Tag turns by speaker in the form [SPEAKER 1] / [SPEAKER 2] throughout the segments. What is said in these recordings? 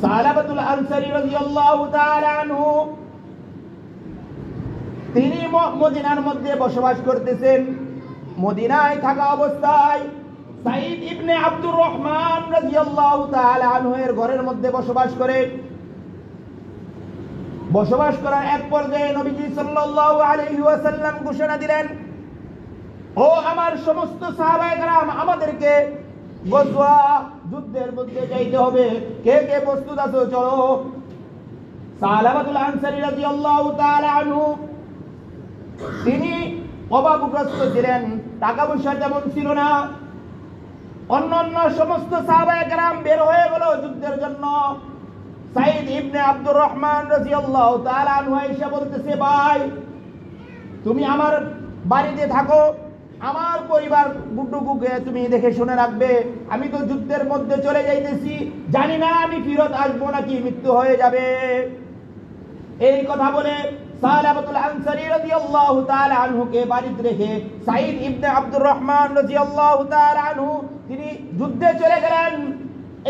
[SPEAKER 1] সালাবাতুল আনসারী রাদিয়াল্লাহু তাআলা আনহু তিনি মদিনার মধ্যে বসবাস করতেছেন। মদিনায় থাকা অবস্থায় সাঈদ ইবনে আব্দুর রহমান রাদিয়াল্লাহু তাআলা আনহু এর ঘরের মধ্যে বসবাস করার এক পর্যায়ে নবীজি সাল্লাল্লাহু আলাইহি ওয়াসাল্লাম ঘোষণা দিলেন, ও আমার সমস্ত সাহাবায়ে কেরাম, আমাদেরকে গজওয়া যুদ্ধের মধ্যে যাইতে হবে। কে কে প্রস্তুত আছো? চলো। সালাবাতুল আনসারী রাদিয়াল্লাহু তাআলা আনহু তিনি অভাবগ্রস্ত ছিলেন, টাকা পয়সা তেমন ছিল না। অন্যান্য সমস্ত সাহাবায়ে কেরাম বের হয়ে গেল যুদ্ধের জন্য। সাঈদ ইবনে আব্দুর রহমান রাদিয়াল্লাহু তাআলা আনহু এসে বলতেছে, ভাই তুমি আমার বাড়িতে থাকো, আমার পরিবার গুড্ডুকুকে তুমি দেখে শুনে রাখবে। আমি তো যুদ্ধের মধ্যে চলে যাইতেছি, জানি না আমি ফিরত আসবো নাকি মৃত্যু হয়ে যাবে। এই কথা বলে সালাবাতুল আনসারী রাদিয়াল্লাহু তাআলা আনহুকে বাড়িতে রেখে সাঈদ ইবনে আব্দুর রহমান রাদিয়াল্লাহু তাআলা আনহু তিনি যুদ্ধে চলে গেলেন।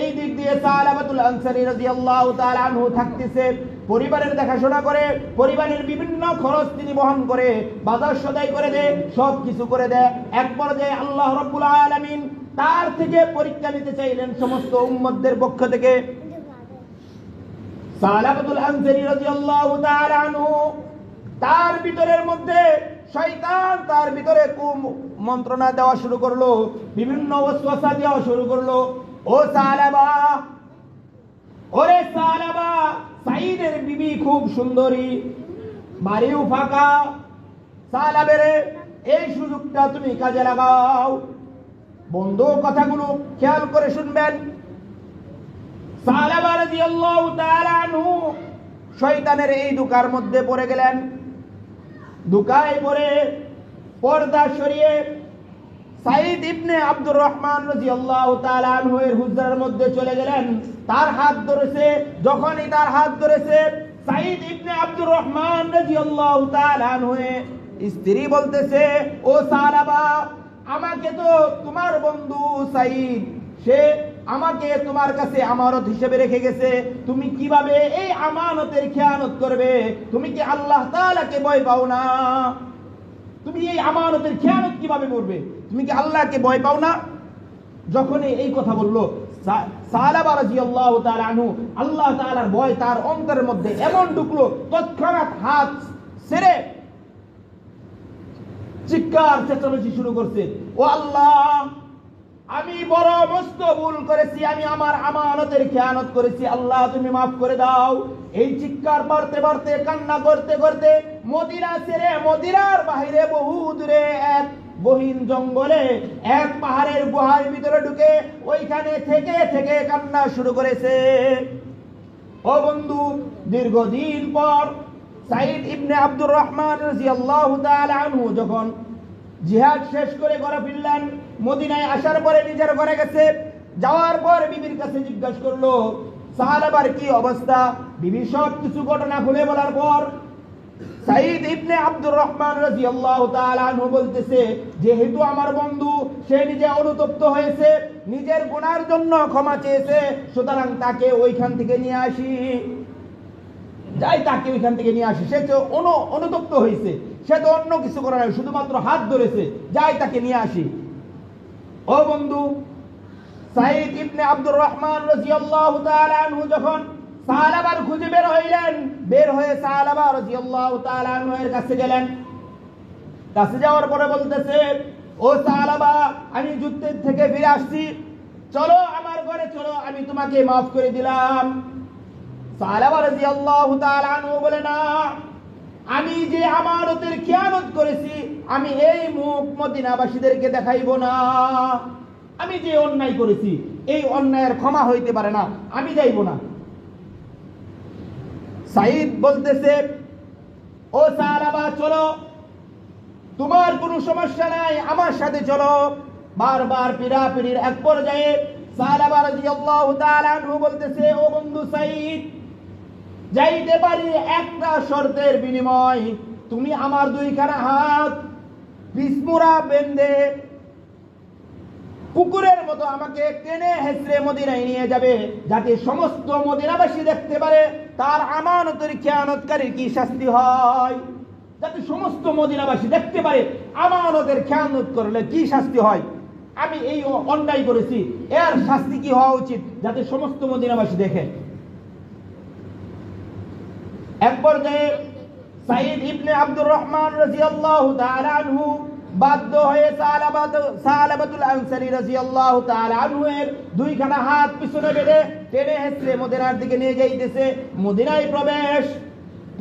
[SPEAKER 1] এই দিক দিয়ে সালাবাতুল আনসারী রাদিয়াল্লাহু তাআলা আনহু থাকতেছে, পরিবারের দেখাশোনা করে, পরিবারের বিভিন্ন খরচ তিনি বহন করে, বাজার সদাই করে দেয়, সব কিছু করে দেয়। এক পর্যায়ে আল্লাহ রাব্বুল আলামিন তার থেকে পরীক্ষা নিতে চাইলেন সমস্ত উম্মতদের পক্ষ থেকে। সালাবাতুল আনসারী রাদিয়াল্লাহু তাআলা আনহু তার ভিতরের মধ্যে শয়তান তার ভিতরে মন্ত্রণা দেওয়া শুরু করলো, বিভিন্ন ওয়াসওয়াসা দেওয়া শুরু করলো। ও সালাবা, ওরে সালাবা, সাঈদের বিবি খুব সুন্দরী, বাড়িও ফাঁকা, সালাবের এই সুযোগটা তুমি কাজে লাগাও। বন্ধু কথাগুলো খেয়াল করে শুনবেন। সালাবা রাদিয়াল্লাহু তাআলা আনহু শয়তানের এই ধোঁকার মধ্যে পড়ে গেলেন। ধোঁকায় পড়ে পর্দা সরিয়ে সাঈদ ইবনে আব্দুর রহমান রাদিয়াল্লাহু তাআলা আনহু এর হুজরার মধ্যে চলে গেলেন। তার হাত ধরেছে, যখনই তার হাত ধরেছে সাঈদ ইবনে আব্দুর রহমান রাদিয়াল্লাহু তাআলা আনহু স্ত্রী বলতেছে, ও সালাবা, আমাকে তো তোমার বন্ধু সাঈদ সে আমাকে তোমার কাছে আমানত হিসেবে রেখে গেছে, তুমি কিভাবে এই আমানতের খেয়ানত করবে? তুমি কি আল্লাহ তাআলাকে ভয় পাও না? তুমি এই আমানতের খেয়ানত কিভাবে করবে? তুমি কি আল্লাহকে ভয় পাও না? যখন এই কথা বললো সালাবা রাদিয়াল্লাহু তাআলা আনহু, আল্লাহ তাআলার ভয় তার অন্তরের মধ্যে এমন ঢুকলো, তৎক্ষণাৎ হাত ছেড়ে চিৎকার চেঁচামেচি শুরু করছে, ও আল্লাহ, আমি বড় মস্ত ভুল করেছি, আমি আমার আমানতের খেয়ানত করেছি, আল্লাহ তুমি মাফ করে দাও। এই চিৎকার বাড়তে বাড়তে কান্না করতে করতে মদিনা ছেড়ে মদিনার বাইরে বহু দূরে এক গহীন জঙ্গলে এক পাহাড়ের গুহার ভিতরে ঢুকে ওইখানে থেকে থেকে কান্না শুরু করেছে। ও বন্ধু, দীর্ঘদিন পর সাঈদ ইবনে আব্দুর রহমান রাদিয়াল্লাহু তাআলা আনহু যখন জিহাদ শেষ করে ঘরে ফিরলেন, মদিনায় আসার পরে নিজের ঘরে গেছে, যাওয়ার পর বিবির কাছে জিজ্ঞাসা করলো সাহাবার কি অবস্থা। বিবি সব কিছু ঘটনা খুলে বলার পর সাঈদ ইবনে আব্দুর রহমান রাদিয়াল্লাহু তাআলা আনহু বলতেছে, যেহেতু আমার বন্ধু সে নিজে অনুতপ্ত হয়েছে, নিজের গুনার জন্য ক্ষমা চেয়েছে, সুতরাং তাকে ওইখান থেকে নিয়ে আসি। যাই তাকে ওইখান থেকে নিয়ে আসি, সে তো অনুতপ্ত হয়েছে, সে তো অন্য কিছু করে নাই, শুধুমাত্র হাত ধরেছে, যাই তাকে নিয়ে আসি। ও বন্ধু, সাঈদ ইবনে আব্দুর রহমান রাদিয়াল্লাহু তাআলা আনহু যখন সালাবার খুঁজে বের হইলেন, বের হয়ে সালাবা রাদিয়াল্লাহু তাআলা আনহু এর কাছে গেলেন। কাছে যাওয়ার পরে বলতেছে, ও সালাবা, আমি যুদ্ধের থেকে ফিরে আসছি, চলো আমার ঘরে চলো, আমি তোমাকে মাফ করে দিলাম। সালাবা রাদিয়াল্লাহু তাআলা আনহু বলে, না, আমি যে আমানতের খেয়ানত করেছি আমি এই মুখ মদিনাবাসীদেরকে দেখাইব না। আমি যে অন্যায় করেছি এই অন্যায়ের ক্ষমা হইতে পারে না, আমি যাইব না। সাঈদ বলতেছে, ও সালাবা, চলো, তোমার কোনো সমস্যা নাই, আমার সাথে চলো। বারবার পিড়াপিড়ির এক পর্যায়ে সালাবা রাদিয়াল্লাহু তাআলা আনহু বলতেছে, ও বন্ধু সাঈদ, যাইতে পারি একটা শর্তের বিনিময়, তুমি আমার দুইখানা হাত পিছমুড়া বেঁধে কুকুরের মতো আমাকে টেনে হেঁচড়ে মদিনায় নিয়ে যাবে, যাতে সমস্ত মদিনাবাসী দেখতে পারে তার আমানতের খেয়ানতকারীর কি শাস্তি হয়। যাতে সমস্ত মদিনাবাসী দেখতে পারে আমানতের খেয়ানত করলে কি শাস্তি হয়। আমি এই অন্যায় করেছি, এর শাস্তি কি হওয়া উচিত, যাতে সমস্ত মদিনাবাসী দেখে। এক পর্যায়ে সাইদ ইবনে আব্দুর রহমান রাদিয়াল্লাহু তাআলা আনহু বাধ্য হয়ে সালাবাতুল আনসারী রাদিয়াল্লাহু তাআলা আনহু এর দুইখানা হাত পিছনে বেঁধে টেনে হেঁচড়ে মদিনার দিকে নিয়ে যাইতেছে। মদিনায়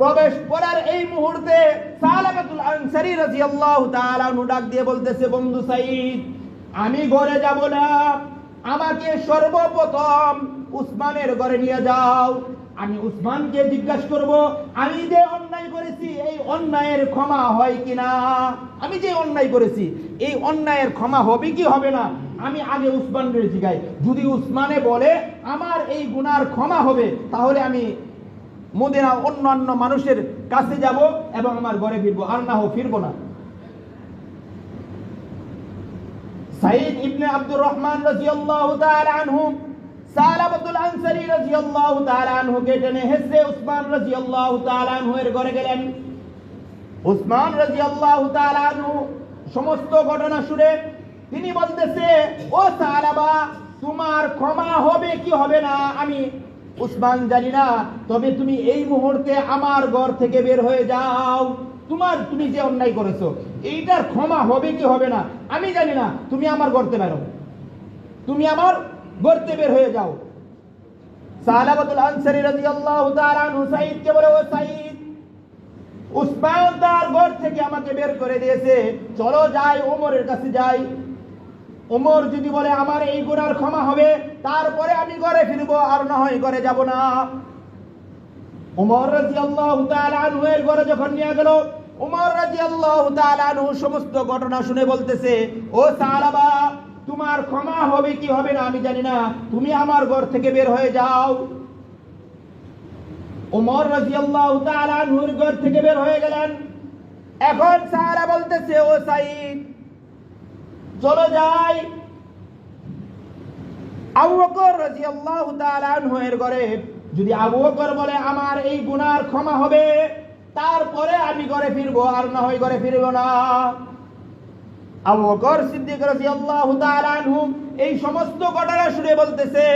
[SPEAKER 1] প্রবেশ করার এই মুহূর্তে সালাবাতুল আনসারী রাদিয়াল্লাহু তাআলা আনহু ডাক দিয়ে বলতেছে, বন্ধু সাইদ, আমি ঘরে যাব না, আমাকে সর্বপ্রথম উসমানের ঘরে নিয়ে যাও। আমি উসমানকে জিজ্ঞাসা করব আমি যে অন্যায় করেছি এই অন্যায়ের ক্ষমা হয় কিনা। আমি যে অন্যায় করেছি এই অন্যায়ের ক্ষমা হবে কি হবে না, আমি আগে উসমানকে জিজ্ঞাই। যদি উসমানে বলে আমার এই গুনার ক্ষমা হবে, তাহলে আমি মদিনা অন্যান্য মানুষের কাছে যাব এবং আমার ঘরে ফিরবো, আর না হোক ফিরবো না। সাইদ ইবনে আব্দুর রহমান রাদিয়াল্লাহু তাআলা আনহু সালাবাতুল আনসারী রাদিয়াল্লাহু তাআলা আনহুকে টেনে হেঁচড়ে উসমান রাদিয়াল্লাহু তাআলা আনহু এর ঘরে গেলেন। উসমান রাদিয়াল্লাহু তাআলা আনহু সমস্ত ঘটনা শুনে তিনি বলতেছে, ও সালাবা, তোমার ক্ষমা হবে কি হবে না আমি উসমান জানি না, তবে তুমি এই মুহূর্তে আমার ঘর থেকে বের হয়ে যাও। তুমি যে অন্যায় করেছো এইটার ক্ষমা হবে কি হবে না আমি জানি না, তুমি আমার গর্তে বেরো, তুমি আমার গর্তে বের হয়ে যাও। সালাবাতুল আনসারী রাদিয়াল্লাহু তাআলা আনহু সাইদকে বলে, ও সাইদ, উসমান তার ঘর থেকে আমাকে বের করে দিয়েছে, চলো যাই ওমরের কাছে যাই। ওমর যদি বলে আমার এই গুনার ক্ষমা হবে, তারপরে আমি ঘরে ফিরবো, আর না হয় ঘরে যাব না। ওমর রাদিয়াল্লাহু তাআলা আনহু এর ঘরে যখন নিয়ে গেল, ওমর রাদিয়াল্লাহু তাআলা আনহু সমস্ত ঘটনা শুনে বলতেছে, ও সালাবা, তোমার ক্ষমা হবে কি হবে না আমি জানি না, তুমি আমার ঘর থেকে বের হয়ে যাও। ওমর রাদিয়াল্লাহু তাআলা আনহুর ঘর থেকে বের হয়ে গেলেন। এখন সাহারা বলতেছে, ও সাইদ, চলো যাই আবু বকর রাদিয়াল্লাহু তাআলা আনহু এর ঘরে। যদি আবু বকর বলে আমার এই গুনার ক্ষমা হবে, তারপরে আমি ঘরে ফিরবো, আর না হয় ঘরে ফিরবো না। আবু বকর সিদ্দিক রাদিয়াল্লাহু তাআলা আনহু এই সমস্ত ঘটনা শুনে বলতেছে,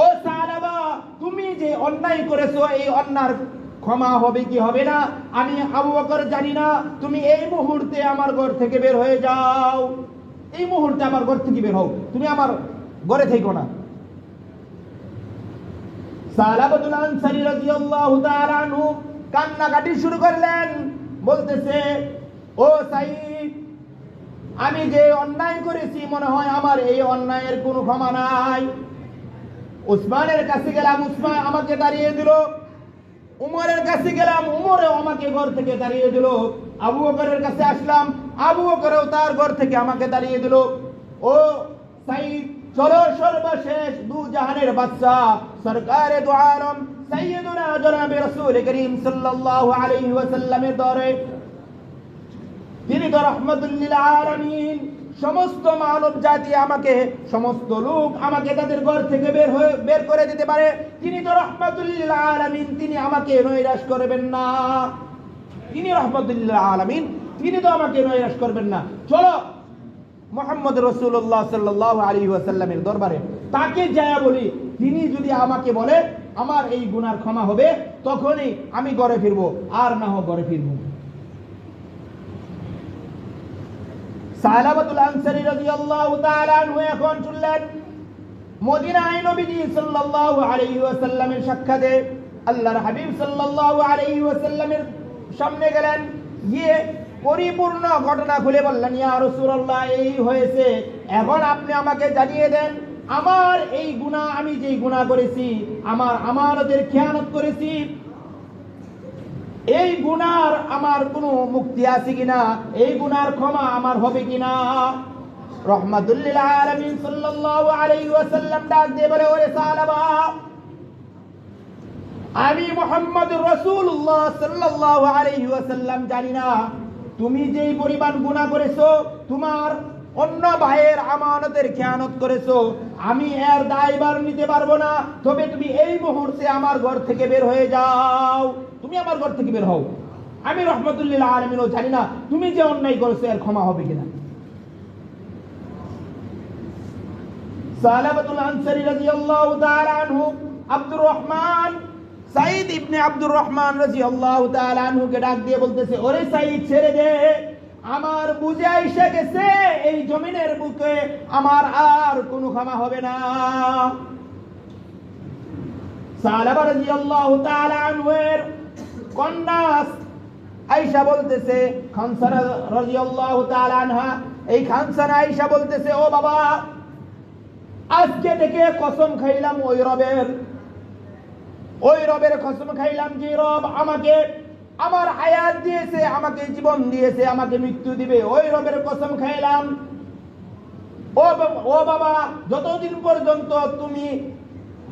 [SPEAKER 1] ও সাহাবা, তুমি যে অন্যায় করেছো এই অন্যায়ের ক্ষমা হবে কি হবে না আমি আবু বকর জানি না, তুমি এই মুহূর্তে আমার ঘর থেকে বের হয়ে যাও। এই মুহূর্তে আমার ঘর থেকে বের হও, তুমি আমার ঘরে থেকো না। সালাবাতুল আনসারী রাদিয়াল্লাহু তাআলা আনহু কান্নাকাটি শুরু করলেন, বলতেছে, ও সাইদ, আমি যে অন্যায় করেছি মনে হয় আমার এই অন্যায়ের কোনো ক্ষমা নাই। উসমানের কাছে গেলাম, উসমান আমাকে তাড়িয়ে দিল। উমরের কাছে গেলাম, উমরেও আমাকে ঘর থেকে তাড়িয়ে দিল। আবু বকরের কাছে আসলাম, আবু বকরও তার ঘর থেকে আমাকে তাড়িয়ে দিল। ও সাইদ, চলো সর্বশেষ দু জাহানের বাদশা সরকারে দু আলম সাইয়্যিদুনা জনাবে রাসূল করিম সাল্লাল্লাহু আলাইহি ওয়াসাল্লামের দরে। তিনি তো রাহমাতুল লিল আলামিন। সমস্ত মানব জাতি আমাকে, সমস্ত লোক আমাকে তাদের ঘর থেকে বের করে দিতে পারে, তিনি তো রাহমাতুল লিল আলামিন, তিনি আমাকে নৈরাশ করবেন না। তিনি রাহমাতুল লিল আলামিন, তিনি তো আমাকে নৈরাশ করবেন না। চলো মুহাম্মদ রাসূলুল্লাহ সাল্লাল্লাহু আলাইহি ওয়াসাল্লামের দরবারে, তাকে যায় বলি, তিনি যদি আমাকে বলে আমার এই গুনার ক্ষমা হবে, তখনই আমি ঘরে ফিরবো, আর না হোক ঘরে ফিরবো। সালাবাতুল আনসারী রাদিয়াল্লাহু তাআলা আনহু এখন চললেন মদিনায় নবীজি সাল্লাল্লাহু আলাইহি ওয়াসাল্লামের সাক্ষাতে। আল্লাহর হাবিব সাল্লাল্লাহু আলাইহি ওয়াসাল্লামের সামনে গেলেন, গিয়ে পরিপূর্ণ ঘটনা খুলে বললেন, ইয়া রাসূলুল্লাহ, এই হয়েছে, এখন আপনি আমাকে জানিয়ে দেন আমার এই গুনাহ, আমি যেই গুনাহ করেছি, আমার আমানতের খেয়ানত করেছি, এই গুনার আমার কোনো মুক্তি আছে কিনা, এই গুনার ক্ষমা আমার হবে কিনা। রাহমাতুল লিল আলামিন সাল্লাল্লাহু আলাইহি ওয়াসাল্লাম ডাক দিয়ে বলে, ওরে সাহাবা, আমি মুহাম্মদুর রাসূলুল্লাহ সাল্লাল্লাহু আলাইহি ওয়াসাল্লাম জানি না তুমি যেই পরিমাণ গুনাহ করেছো, তোমার অন্য ভাইয়ের আমানতের খেয়ানত করেছো, আমি এর দায়ভার নিতে পারবো না, তবে তুমি এই মুহূর্তে আমার ঘর থেকে বের হয়ে যাও। তুমি আমার ঘর থেকে বের হও। আমি রহমতুল্লিল আলামিনও জানি না তুমি যে অন্যায় করেছো এর ক্ষমা হবে কিনা। সালাবাতুল আনসারী রাদিয়াল্লাহু তাআলা আনহু আব্দুর রহমান সাঈদ ইবনে আব্দুর রহমান রাদিয়াল্লাহু তাআলা আনহুকে ডাক দিয়ে বলতেছে, ওরে সাঈদ ছেড়ে দে, আমার বুঝে এসে গেছে এই জমিনের বুকে আমার আর কোনো ক্ষমা হবে না। সালাবা রাদিয়াল্লাহু তাআলা আনহুর কন্যা আয়েশা বলতেছে, খানসানা রাদিয়াল্লাহু তাআলা আনহা, এই খানসানা আয়েশা বলতেছে, ও বাবা, আজকে থেকে কসম খাইলাম ওই রবের কসম খাইলাম যে রব আমাকে আমার হায়াত দিয়েছে, আমাকে জীবন দিয়েছে, আমাকে মৃত্যু দিবে, ওই রবের কসম খাইলাম। ও বাবা, যতদিন পর্যন্ত তুমি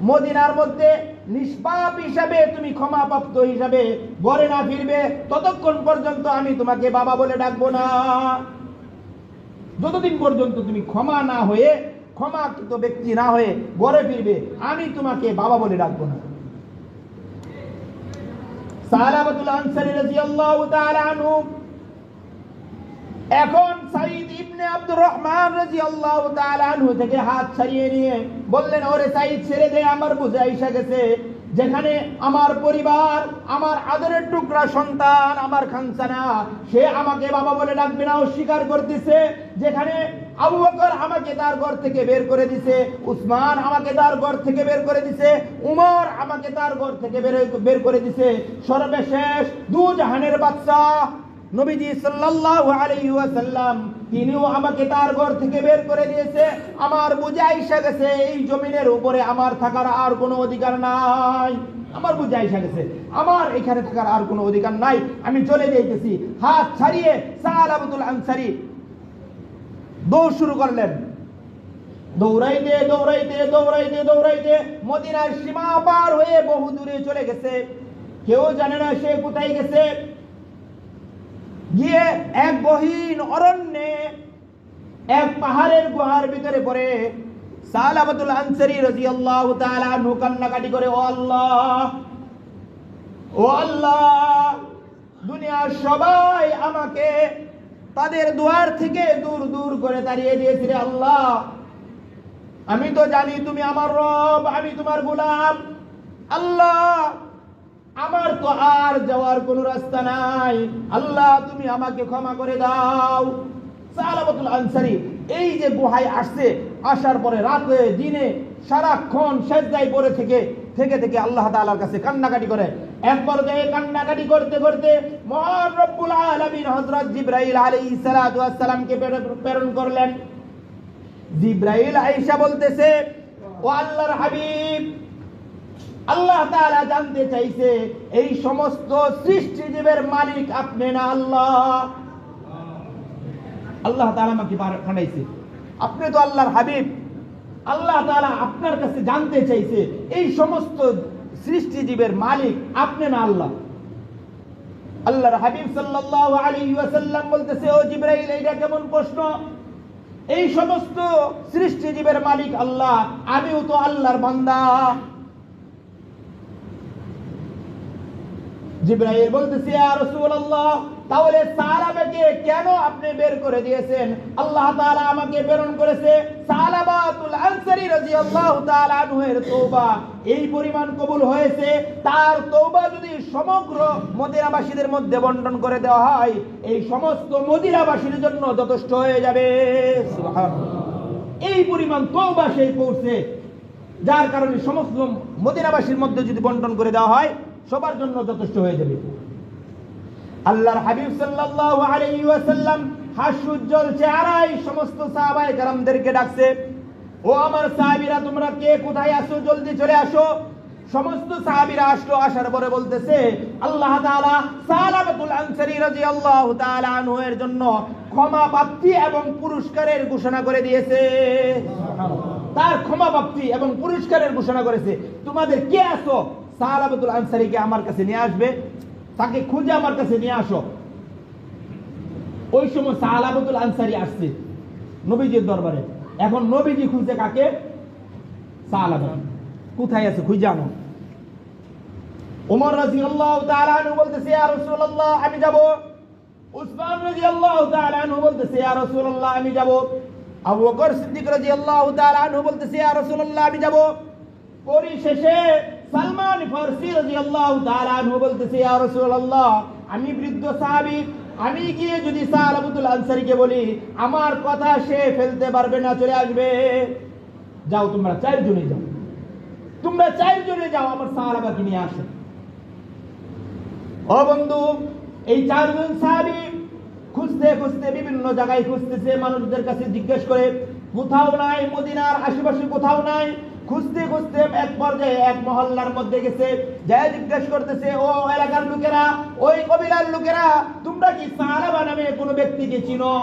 [SPEAKER 1] মদিনার মধ্যে নিষ্পাপ হিসাবে, তুমি ক্ষমাপ্রাপ্ত হিসাবে ঘরে না ফিরবে, ততক্ষণ পর্যন্ত আমি তোমাকে বাবা বলে ডাকবো না। যতদিন পর্যন্ত তুমি ক্ষমাকৃত ব্যক্তি না হয়ে ঘরে ফিরবে, আমি তোমাকে বাবা বলে ডাকবো না। সালাবাতুল আনসারী রাদিয়াল্লাহু তাআলা আনহু এখন সাঈদ ইবনে আব্দুর রহমান রাদিয়াল্লাহু তাআলা আনহু থেকে হাত ছাড়িয়ে নিয়ে বললেন, ওরে সাঈদ ছেড়ে দে, আমার বুঝে আইসা গেছে যেখানে আমার পরিবার, আমার আদরের টুকরা সন্তান, আমার খানসানা, সে আমাকে বাবা বলে ডাকবে না, অস্বীকার করতেছে। যেখানে আবু বকর আমাকে তার ঘর থেকে বের করে দিছে, উসমান আমাকে তার ঘর থেকে বের করে দিছে, উমর আমাকে তার ঘর থেকে বের করে দিছে, সর্বশেষ দু জাহানের বাদশা নবীজি সাল্লাল্লাহু আলাইহি ওয়াসাল্লাম, তিনিও আমাকে তার ঘর থেকে বের করে দিয়েছে। আমার বুঝে আইসা গেছে এই জমিনের উপরে আমার থাকার আর কোনো অধিকার নাই। আমার বুঝে আইসা গেছে আমার এখানে থাকার আর কোনো অধিকার নাই, আমি চলে যাইতেছি। হাত ছাড়িয়ে সালাবাতুল আনসারী দৌড় শুরু করলেন। দৌড়াইতে দৌড়াইতে দৌড়াইতে দৌড়াইতে মদিনার সীমা পার হয়ে বহু দূরে চলে গেছে, কেউ জানে না সে কোথায় গেছে। গিয়ে এক গহীন অরণ্যে এক পাহাড়ের গুহার ভিতরে পড়ে সালাবাতুল আনসারী রাদিয়াল্লাহু তাআলা আনহু কান্নাকাটি করে, ও আল্লাহ, দুনিয়ার সবাই আমাকে তাদের দুয়ার থেকে দূর দূর করে তাড়িয়ে দিয়েছে রে আল্লাহ। আমি তো জানি তুমি আমার রব, আমি তোমার গোলাম। আল্লাহ, আমার তো আর যাওয়ার কোনো রাস্তা নাই, আল্লাহ তুমি আমাকে ক্ষমা করে দাও। সালাবাতুল আনসারী এই যে গুহায় আসছে, আসার পরে রাতে দিনে সারাক্ষণ সেজদায় পড়ে থেকে আল্লাহ তাআলার কাছে কান্নাকাটি করে। এক পর্যায়ে কান্নাকাটি করতে করতে মহান রব্বুল আলামিন হযরত জিবরাইল আলাইহিস সালাতু ওয়াস সালামকে প্রেরণ করলেন। জিবরাইল আয়েশা বলতেছে, ও আল্লাহর হাবিব, আল্লাহ তাআলা জানতে চাইছে এই সমস্ত সৃষ্টিজীবের মালিক আপনি না আল্লাহ? আল্লাহ তাআলা আমাকে পাঠাইছে, আপনি তো আল্লাহর হাবিব। আল্লাহ তাআলা আপনার কাছে জানতে চাইছে এই সমস্ত সৃষ্টিজীবের মালিক আপনি না আল্লাহ? আল্লাহর হাবিব সাল্লাল্লাহু আলাইহি ওয়াসাল্লাম বলতেছে, ও জিবরাইল, এইটা কেমন প্রশ্ন? এই সমস্ত সৃষ্টিজীবের মালিক আল্লাহ, আমিও তো আল্লাহর বান্দা। জিবরাইল বলতেছে, ইয়া রাসূলুল্লাহ, তাহলে সালাবাকে কেন আপনি বের করে দিয়েছেন? আল্লাহ তাআলা আমাকে প্রেরণ করেছে সালাবাতুল আনসারী রাদিয়াল্লাহু তাআলা আনহুর তওবা এই পরিমাণ কবুল হয়েছে, তার তওবা যদি সমগ্র মদিনাবাসীদের মধ্যে বন্টন করে দেওয়া হয়, এই সমস্ত মদিনাবাসীর জন্য যথেষ্ট হয়ে যাবে। সুবহানাল্লাহ, এই পরিমাণ তওবা সে করছে, যার কারণে সমস্ত মদিনাবাসীর মধ্যে যদি বন্টন করে দেওয়া হয়, সবার জন্য যথেষ্ট হয়ে যাবে। আল্লাহর হাবিব সাল্লাল্লাহু আলাইহি ওয়াসাল্লাম হাস্যোজ্জ্বল চেহারায় সমস্ত সাহাবায়ে কেরামদেরকে ডাকছে, ও আমার সাহাবীরা, তোমরা কে কোথায় আছো, জলদি চলে আসো। সমস্ত সাহাবীরা আসলো। আসার পরে বলতেছে, আল্লাহ তাআলা সালাবাতুল আনসারী রাদিয়াল্লাহু তাআলা আনহু এর জন্য ক্ষমা প্রাপ্তি এবং পুরস্কারের ঘোষণা করে দিয়েছে। তার ক্ষমা প্রাপ্তি এবং পুরস্কারের ঘোষণা করেছে। তোমাদের কে আছো, সালাবাতুল আনসারীকে আমার কাছে নিয়ে আসবে, তাকে খুঁজে আমার কাছে নিয়ে আসো। ওই সময় সালাবাতুল আনসারী আসছে। নবীজির দরবারে। এখন নবীজি খুঁজছে কাকে? সালাবা। কোথায় আছে খুঁজে আনো। ওমর রাদিয়াল্লাহু তাআলা আনহু বলতেছে ইয়া রাসূলুল্লাহ আমি যাব। উসমান রাদিয়াল্লাহু তাআলা আনহু বলতেছে ইয়া রাসূলুল্লাহ আমি যাব। আবু বকর সিদ্দিক রাদিয়াল্লাহু তাআলা আনহু বলতেছে ইয়া রাসূলুল্লাহ আমি যাব। পরিশেষে সালমান ফারসি রাদিয়াল্লাহু তাআলা আনহু বলতেছে ইয়া রাসূলুল্লাহ আমি বৃদ্ধ সাহাবী, আমি গিয়ে যদি সালাবাতুল আনসারীকে বলি আমার কথা সে ফেলতে পারবে না, চলে আসবে। যাও তোমরা 4 জনে যাও, তোমরা 4 জনে যাও, আমার সাহাবাকে নিয়ে আসো। ও বন্ধু, এই 4 জন সাহাবী খুঁজতে খুঁজতে বিভিন্ন জায়গায় খুঁজতেছে, মানুষদের কাছে জিজ্ঞেস করে কোথাও নাই, মদিনার আশেপাশে কোথাও নাই। খুঁজতে খুঁজতে এক পর্যায়ে এক মহল্লার মধ্যে গেছে, যাই জিজ্ঞেস করতেছে ও এলাকার লোকেরা, ওই কবিলার লোকেরা, তোমরা কি সালাবা নামে কোনো ব্যক্তিকে চিনো?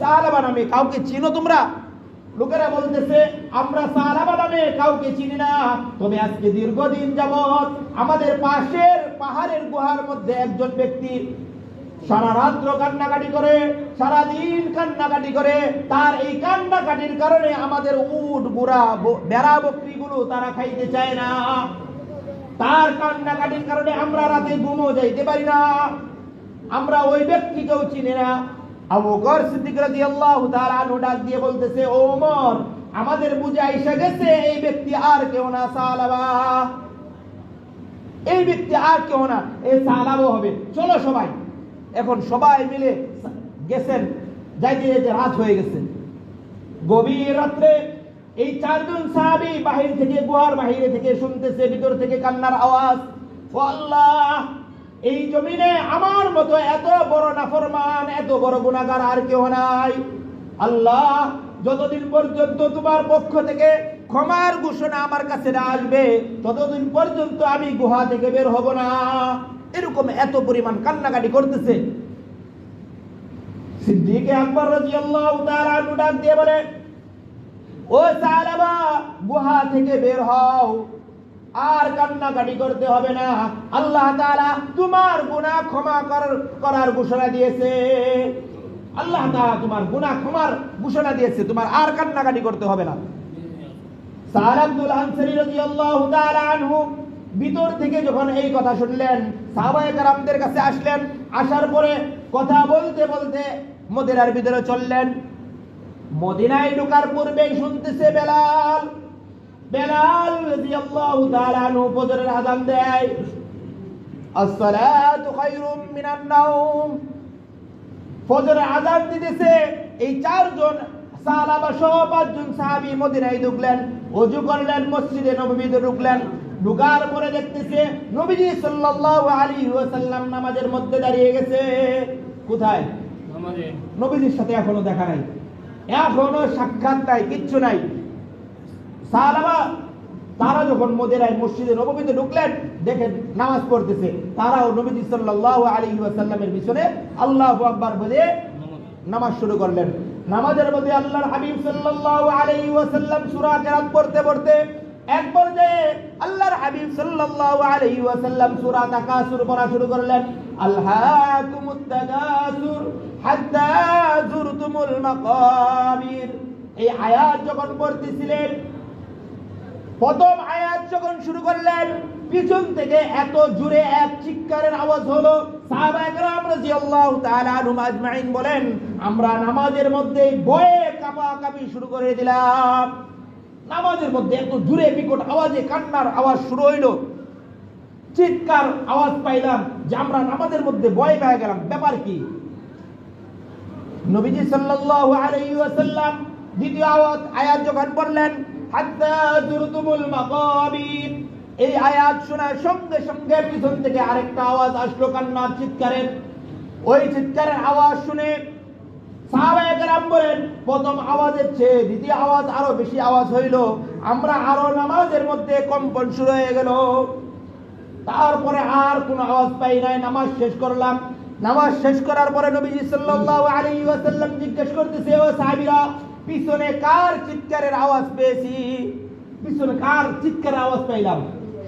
[SPEAKER 1] সালাবা নামে কাউকে চিনো তোমরা? লোকেরা বলতেছে আমরা সালাবা নামে কাউকে চিনি না, তবে আজকে দীর্ঘদিন যাবত আমাদের পাশের পাহাড়ের গুহার মধ্যে একজন ব্যক্তি সারা রাত্র কান্নাকাটি করে, সারা দিন কান্নাকাটি করে। তার এই কান্নাকাটির কারণে আমাদের উট গুড়া বেড়া বকরিগুলো তারা খাইতে চায় না। তার কান্নাকাটির কারণে আমরা রাতে ঘুমও যাইতে পারি না। আমরা ওই ব্যক্তিকেও চিনি না। আবু বকর সিদ্দিক রাদিয়াল্লাহু তাআলা আনহু ডাক দিয়ে বলতেছে ও ওমর, আমাদের বুঝে আইসা গেছে এই ব্যক্তি আর কেউ না সালাবা, এই ব্যক্তি আর কেউ না, এই সালাবা হবে। চলো সবাই। এখন সবাই মিলে গেছেন, যাইতে যাইতে রাত হয়ে গেছে। গভীর রাত্রে এই 4 জন সাহাবী বাহির থেকে, গুহার বাহিরে থেকে শুনতেছে ভিতর থেকে কান্নার আওয়াজ। ও আল্লাহ, এই জমিনে আমার মতো এত বড় নাফরমান, এত বড় গুনাহগার আর কেউ নাই। আল্লাহ, যতদিন পর্যন্ত তোমার পক্ষ থেকে ক্ষমার ঘোষণা আমার কাছে না আসবে ততদিন পর্যন্ত আমি গুহা থেকে বের হব না। এরকম এত পরিমাণ কান্নাকাটি করতেছে। সিদ্দিক আকবর রাদিয়াল্লাহু তাআলা আনহু ডাক দিয়ে বলে ও সালাবা, গুহা থেকে বের হও, আর কান্নাকাটি করতে হবে না। আল্লাহ তাআলা তোমার গুনাহ ক্ষমা করার ঘোষণা দিয়েছে। আল্লাহ তাআলা তোমার গুনাহ ক্ষমার ঘোষণা দিয়েছে, তোমার আর কান্নাকাটি করতে হবে না। সালাবাতুল আনসারী রাদিয়াল্লাহু তাআলা আনহু ভিতর থেকে যখন এই কথা শুনলেন, সাহাবায়ে কেরামদের কাছে আসলেন। আসার পরে কথা বলতে বলতে মদিনার ভিতরে চললেন। মদিনায় ঢোকার পূর্বেই শুনতেছে বেলাল রাদিয়াল্লাহু তাআলা আনহু ফজরের আযান দেয়, আসসালাতু খায়রুম মিনান নাওম। ফজরের আযান দিতেছে। এই 4 জন সাহাবা সহ 5 জন সাহাবী মদিনায় ঢুকলেন, ওযু করলেন, মসজিদে নববীতে ঢুকলেন। ঢুকার পরে দেখতেছে নবীজি সাল্লাল্লাহু আলাইহি ওয়াসাল্লাম নামাজের মধ্যে দাঁড়িয়ে গেছে। কোথায়? নামাজে। নবীজির সাথে এখনো দেখা নাই, এখনো সাক্ষাৎ নাই, কিচ্ছু নাই। সাহাবা তারা যখন মদিনায় মসজিদে নববীতে ঢুকলেন, দেখেন নামাজ পড়তেছে। তারাও নবীজি সাল্লাল্লাহু আলাইহি ওয়াসাল্লামের পিছনে আল্লাহু আকবার বলে নামাজ শুরু করলেন। নামাজের মধ্যে আল্লাহর হাবিব সাল্লাল্লাহু আলাইহি ওয়াসাল্লাম সূরা কিরাত পড়তে পড়তে এক পর্যায়ে আল্লাহর হাবিব সাল্লাল্লাহু আলাইহি ওয়াসাল্লাম সূরা তাকাসুর পড়া শুরু করলেন। আলহাকুমুত তাকাসুর হাত্তা যুরতুমুল মাকাবির। এই আয়াত যখন পড়তেছিলেন, প্রথম আয়াত যখন শুরু করলেন, পিছন থেকে এত জোরে এক চিৎকারের আওয়াজ হলো। সাহাবায়ে কেরাম রাদিয়াল্লাহু তাআলা আনহুম আজমাইন বলেন, আমরা নামাজের মধ্যে ভয়ে কাঁপাকাঁপি শুরু করে দিলাম। নামাজের মধ্যে এত জোরে বিকট আওয়াজে কান্নার আওয়াজ শুরু হইল, চিৎকার আওয়াজ পাইলাম যে আমরা নামাজের মধ্যে ভয় পেয়ে গেলাম। ব্যাপার কি? নবীজি সাল্লাল্লাহু আলাইহি ওয়াসাল্লাম দ্বিতীয় আয়াত যখন পড়লেন, হাত্তা যুরতুমুল মাকাবির, এই আয়াত শোনার সঙ্গে সঙ্গে পিছন থেকে আরেকটা আওয়াজ আসলো কান্নার চিৎকারের। ওই চিৎকারের আওয়াজ শুনে সাহাবায়ে কেরাম বলেন, প্রথম আওয়াজের চেয়ে দ্বিতীয় আওয়াজ আরো বেশি আওয়াজ হইল। আমরা আরো নামাজের মধ্যে কম্পন শুরু হয়ে গেল। তারপরে আর কোনো আওয়াজ পাই নাই, নামাজ শেষ করলাম। নামাজ শেষ করার পরে নবীজি সাল্লাল্লাহু আলাইহি ওয়াসাল্লাম জিজ্ঞেস করতেছে, ও সাহাবীরা, পিছনে কার চিৎকারের আওয়াজ পেয়েছি? পিছনে কার চিৎকারের আওয়াজ পাইলাম?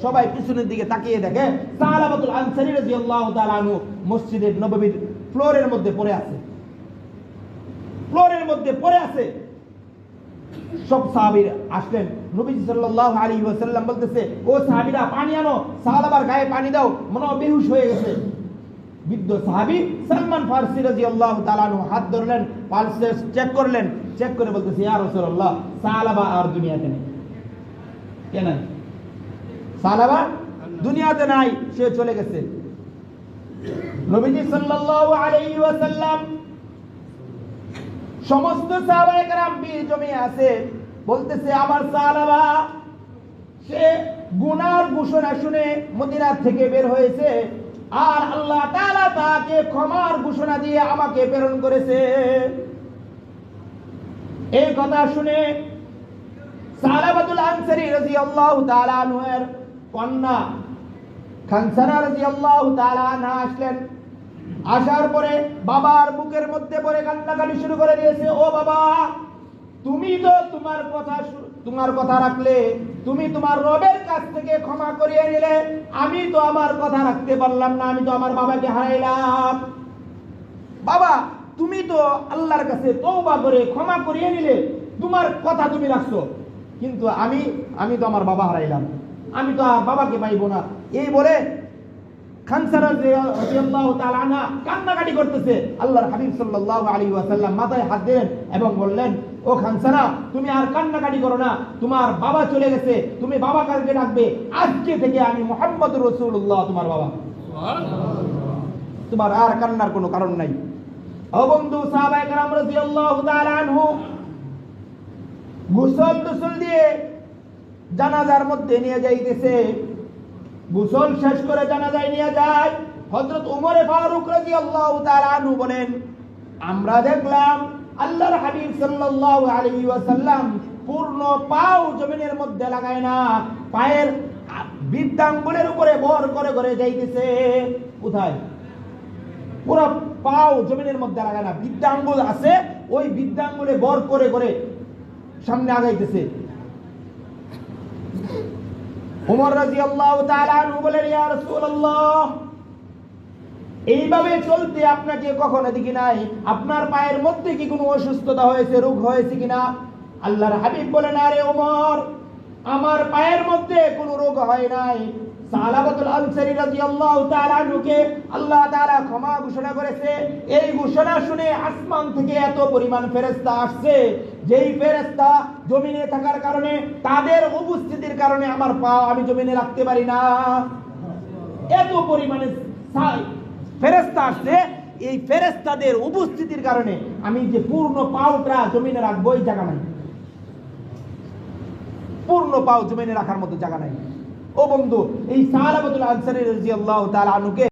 [SPEAKER 1] সবাই পিছনের দিকে তাকিয়ে দেখে সালাবাতুল আনসারী রাদিয়াল্লাহু তাআলা আনহু মসজিদের নববীর ফ্লোরের মধ্যে পড়ে আছে। ফ্লোরের মধ্যে পড়ে আছে। সব সাহাবীরা আসলেন, নবীজি সাল্লাল্লাহু আলাইহি ওয়াসাল্লাম বলতেছে, ও সাহাবীরা পানি আনো, সাহাবার গায়ে পানি দাও, মনে হয় বেহুশ হয়ে গেছে। বৃদ্ধ সাহাবী সালমান ফারসি রাদিয়াল্লাহু তাআলা আনহু হাত ধরলেন, পালস চেক করলেন, চেক করে বলতেছে, ইয়া রাসূলুল্লাহ, সালাবা আর দুনিয়াতে নেই। কেন সালাবা দুনিয়াতে নাই, সে চলে গেছে। নবীজি সাল্লাল্লাহু আলাইহি ওয়াসাল্লাম সমস্ত সাহাবায়ে কেরাম বীর জমিয়ে আছে, বলতেছে আমার সালাবা সে গুনার ঘোষণা শুনে মদিনা থেকে বের হয়েছে, আর আল্লাহ তাআলা তাকে ক্ষমার ঘোষণা দিয়ে আমাকে প্রেরণ করেছে। এই কথা শুনে সালাবাতুল আনসারী রাদিয়াল্লাহু তাআলা আনহু এর কন্যা খানসানা রাদিয়াল্লাহু তাআলা আনহা আসলেন। আসার পরে বাবার বুকের মধ্যে পড়ে কান্নাকাটি শুরু করে দিয়েছে। ও বাবা, তুমি তো তোমার কথা রাখলে, তুমি তোমার রবের কাছ থেকে ক্ষমা করিয়ে নিলে, আমি তো আমার কথা রাখতে পারলাম না, আমি তো আমার বাবাকে হারাইলাম। বাবা, তুমি তো আল্লাহর কাছে তওবা করে ক্ষমা করিয়ে নিলে, তোমার কথা তুমি রাখছো, কিন্তু আমি তো আমার বাবা হারাইলাম, আমি তো আর বাবাকে পাইবো না। এই বলে খানসানা রাদিয়াল্লাহু তাআলা আনহা কান্নাকাটি করতেছে। আল্লাহর হাবিব সাল্লাল্লাহু আলাইহি ওয়াসাল্লাম মাথায় হাত দিলেন এবং বললেন, ও খানসানা, তুমি আর কান্নাকাটি করো না, তোমার বাবা চলে গেছে, তুমি বাবা কাকে ডাকবে, আজকে থেকে আমি মুহাম্মদুর রাসূলুল্লাহ তোমার বাবা, তোমার আর কান্নার কোনো কারণ নাই। ও বন্ধু, সাহাবায়ে কেরাম রাদিয়াল্লাহু তাআলা আনহু গোসল দিয়ে জানাজার মধ্যে নিয়ে যাইতেছে। গোসল শেষ করে জানাজায় নিয়ে যায়। হযরত ওমর ফারুক রাদিয়াল্লাহু তাআলা আনহু বলেন, আমরা দেখলাম আল্লাহর হাবিব সাল্লাল্লাহু আলাইহি ওয়াসাল্লাম পূর্ণ পাও জমিনের মধ্যে লাগায় না, পায়ের বৃদ্ধাঙ্গুলের উপরে ভর করে করে যাইতেছে। কোথায়? পুরো পাও জমিনের মধ্যে লাগায় না, বৃদ্ধাঙ্গুল আছে, ওই বৃদ্ধাঙ্গুলে ভর করে করে সামনে আগাইতেছে। ওমর রাদিয়াল্লাহু তাআলা আনহু বলেন, ইয়া রাসূলুল্লাহ, এইভাবে চলতে আপনাকে কখনো দেখি নাই, আপনার পায়ের মধ্যে কি কোনো অসুস্থতা হয়েছে, রোগ হয়েছে কিনা? আল্লাহর হাবিব বলেন, আরে ওমর, আমার পায়ের মধ্যে কোনো রোগ হয় নাই। সালাবাতুল আনসারী রাদিয়াল্লাহু তাআলা আনহুকে আল্লাহ তাআলা ক্ষমা ঘোষণা করেছে। এই ঘোষণা শুনে আসমান থেকে এত পরিমাণ ফেরেশতা আসছে, যেই ফেরেশতা জমিনে থাকার কারণে, তাদের উপস্থিতির কারণে আমার পা আমি জমিনে রাখতে পারি না। এত পরিমাণে ফেরেশতা আসছে, এই ফেরেশতাদের উপস্থিতির কারণে আমি যে পূর্ণ পাওটা জমিনে রাখবো, এই জায়গা নাই, পূর্ণ পাও জমিনে রাখার মতো জায়গা নাই। ও বন্ধু, এই সালাবাতুল আনসারী রাদিয়াল্লাহু তাআলা আনহুকে